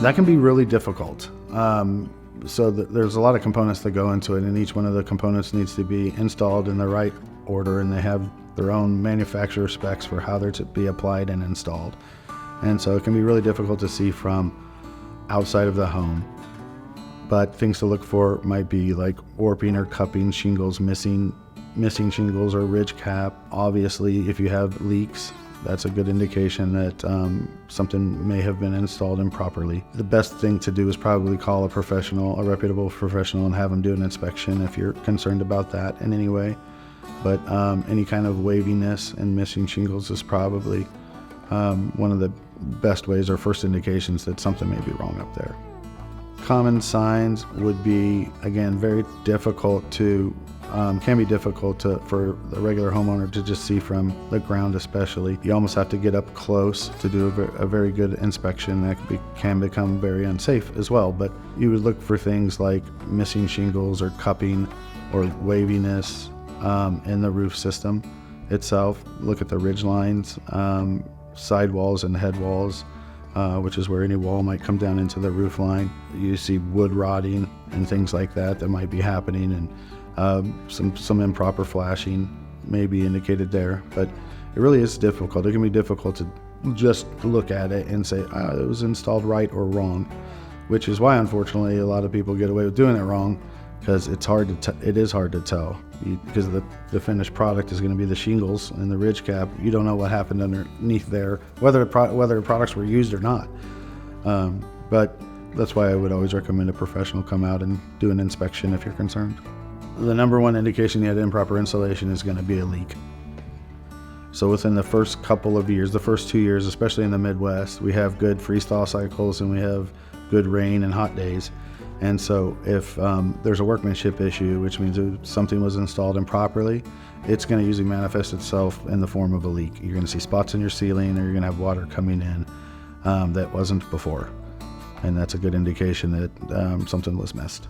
That can be really difficult. There's a lot of components that go into it, and each one of the components needs to be installed in the right order, and they have their own manufacturer specs for how they're to be applied and installed. And so it can be really difficult to see from outside of the home. But things to look for might be like warping or cupping, shingles missing shingles or ridge cap. Obviously, if you have leaks, that's a good indication that something may have been installed improperly. The best thing to do is probably call a reputable professional, and have them do an inspection if you're concerned about that in any way. But any kind of waviness and missing shingles is probably one of the best ways or first indications that something may be wrong up there. Common signs would be, again, very difficult to can be difficult for the regular homeowner to just see from the ground especially. You almost have to get up close to do a very good inspection. That can become very unsafe as well, but you would look for things like missing shingles or cupping or waviness in the roof system itself. Look at the ridge lines, side walls and head walls, which is where any wall might come down into the roof line. You see wood rotting and things like that might be happening, and some improper flashing may be indicated there. But it really is difficult. It can be difficult to just look at it and say it was installed right or wrong, which is why unfortunately a lot of people get away with doing it wrong, because it is hard to tell, because the finished product is going to be the shingles and the ridge cap. You don't know what happened underneath there, whether products were used or not. But that's why I would always recommend a professional come out and do an inspection if you're concerned. The number one indication you had improper installation is going to be a leak. So within the first couple of years, the first 2 years, especially in the Midwest, we have good freeze-thaw cycles and we have good rain and hot days. And so if there's a workmanship issue, which means if something was installed improperly, it's going to usually manifest itself in the form of a leak. You're going to see spots in your ceiling, or you're going to have water coming in that wasn't before. And that's a good indication that something was missed.